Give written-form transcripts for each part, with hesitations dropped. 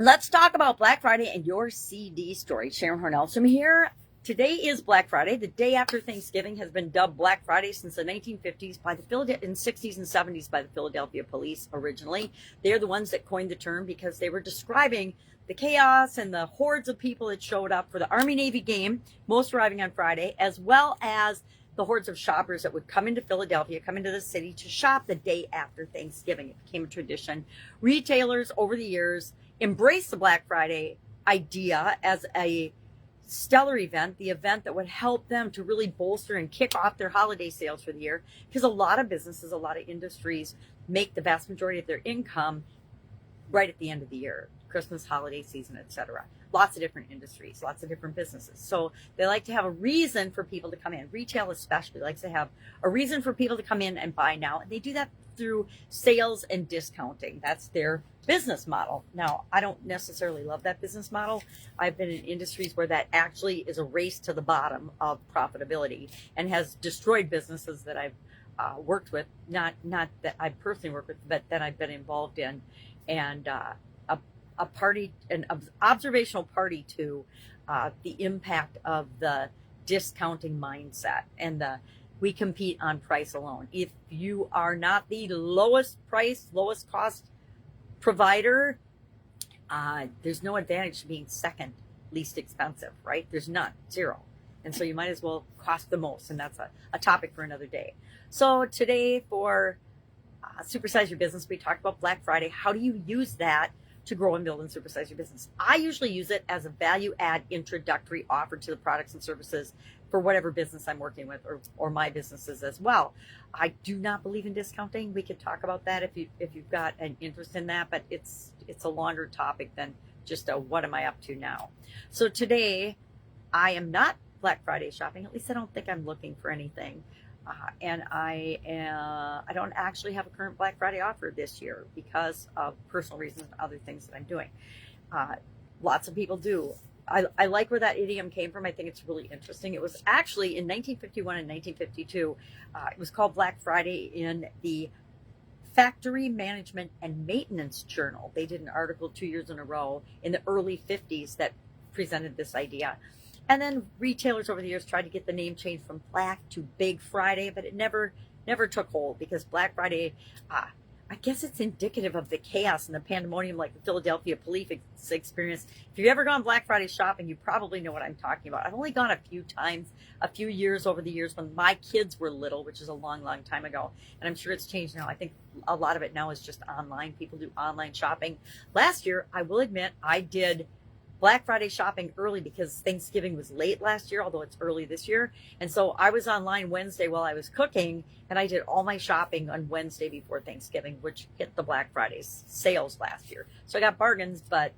Let's talk about Black Friday and your CD story. Sharon Horne-Ellstrom here. Today is Black Friday. The day after Thanksgiving has been dubbed Black Friday since the 1950s by the in 60s and 70s by the Philadelphia police originally. They're the ones that coined the term because they were describing the chaos and the hordes of people that showed up for the Army-Navy game, most arriving on Friday, as well as the hordes of shoppers that would come into Philadelphia, come into the city to shop the day after Thanksgiving. It became a tradition. Retailers over the years embrace the Black Friday idea as a stellar event, the event that would help them to really bolster and kick off their holiday sales for the year, because a lot of businesses, a lot of industries make the vast majority of their income right at the end of the year, Christmas, holiday season, etc. Lots of different industries, lots of different businesses. So they like to have a reason for people to come in. Retail especially likes to have a reason for people to come in and buy now. And they do that through sales and discounting. That's their business model. Now, I don't necessarily love that business model. I've been in industries where that actually is a race to the bottom of profitability and has destroyed businesses that I've worked with, not that I personally worked with, but that I've been involved in. And a party, an observational party to the impact of the discounting mindset and we compete on price alone. If you are not the lowest price, lowest cost provider, there's no advantage to being second least expensive, right? There's none, zero. And so you might as well cost the most. And that's a topic for another day. So today for Supersize Your Business, we talked about Black Friday. How do you use that to grow and build and supersize your business? I usually use it as a value add introductory offer to the products and services for whatever business I'm working with, or my businesses as well. I do not believe in discounting. We could talk about that if you've got an interest in that, but it's a longer topic than just a what am I up to now. So today I am not Black Friday shopping. At least I don't think I'm looking for anything. And I don't actually have a current Black Friday offer this year because of personal reasons and other things that I'm doing. Lots of people do. I like where that idiom came from. I think it's really interesting. It was actually in 1951 and 1952. It was called Black Friday in the Factory Management and Maintenance Journal. They did an article 2 years in a row in the early 50s that presented this idea. And then retailers over the years tried to get the name changed from Black to Big Friday, but it never took hold because Black Friday, I guess it's indicative of the chaos and the pandemonium like the Philadelphia police experienced. If you've ever gone Black Friday shopping, you probably know what I'm talking about. I've only gone a few times, a few years over the years when my kids were little, which is a long, long time ago. And I'm sure it's changed now. I think a lot of it now is just online. People do online shopping. Last year, I will admit, I did Black Friday shopping early because Thanksgiving was late last year, although it's early this year. And so I was online Wednesday while I was cooking, and I did all my shopping on Wednesday before Thanksgiving, which hit the Black Friday sales last year. So I got bargains, but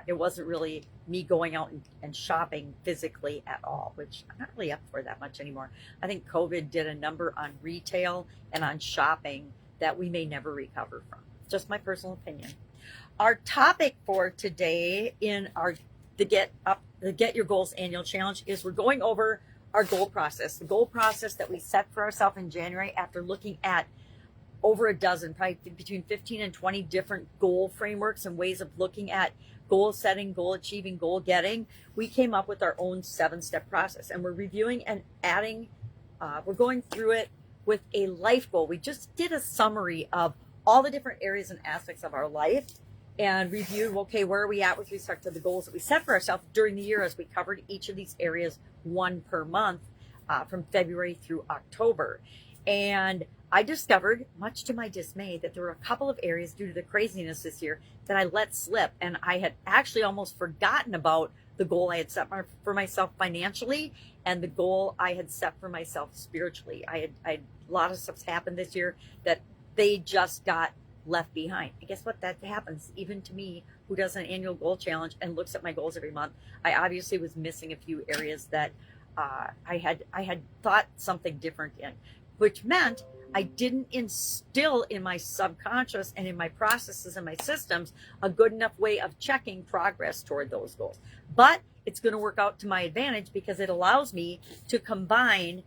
it wasn't really me going out and shopping physically at all, which I'm not really up for that much anymore. I think COVID did a number on retail and on shopping that we may never recover from. Just my personal opinion. Our topic for today in the Get Your Goals annual challenge is we're going over our goal process, the goal process that we set for ourselves in January after looking at over a dozen, probably between 15 and 20 different goal frameworks and ways of looking at goal setting, goal achieving, goal getting. We came up with our own 7-step process, and we're reviewing and adding, we're going through it with a life goal. We just did a summary of all the different areas and aspects of our life and reviewed, okay, where are we at with respect to the goals that we set for ourselves during the year as we covered each of these areas one per month from February through October. And I discovered, much to my dismay, that there were a couple of areas due to the craziness this year that I let slip. And I had actually almost forgotten about the goal I had set for myself financially and the goal I had set for myself spiritually. I had a lot of stuff's happened this year that they just got left behind. And guess what? That happens even to me, who does an annual goal challenge and looks at my goals every month. I obviously was missing a few areas that I had thought something different in, which meant I didn't instill in my subconscious and in my processes and my systems a good enough way of checking progress toward those goals. But it's going to work out to my advantage because it allows me to combine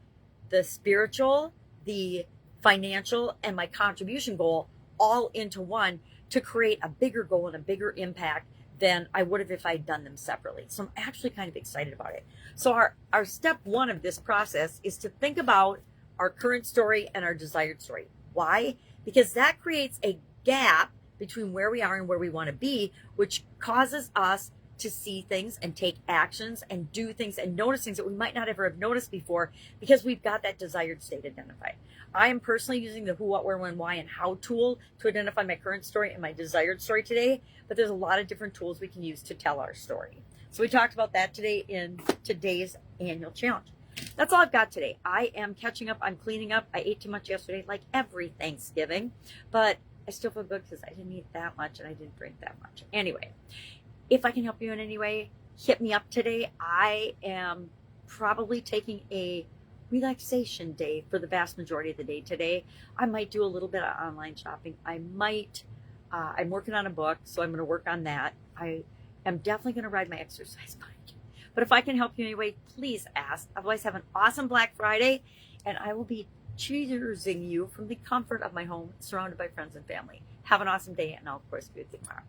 the spiritual, the financial, and my contribution goal all into one to create a bigger goal and a bigger impact than I would have if I'd done them separately. So I'm actually kind of excited about it. So our step one of this process is to think about our current story and our desired story. Why? Because that creates a gap between where we are and where we want to be, which causes us to see things and take actions and do things and notice things that we might not ever have noticed before because we've got that desired state identified. I am personally using the who, what, where, when, why, and how tool to identify my current story and my desired story today, but there's a lot of different tools we can use to tell our story. So we talked about that today in today's annual challenge. That's all I've got today. I am catching up. I'm cleaning up. I ate too much yesterday, like every Thanksgiving, but I still feel good because I didn't eat that much and I didn't drink that much. Anyway, if I can help you in any way, hit me up today. I am probably taking a relaxation day for the vast majority of the day today. I might do a little bit of online shopping. I'm working on a book, so I'm going to work on that. I am definitely going to ride my exercise bike. But if I can help you anyway, please ask. Otherwise, have an awesome Black Friday, and I will be cheersing you from the comfort of my home, surrounded by friends and family. Have an awesome day, and I'll, of course, be with you tomorrow.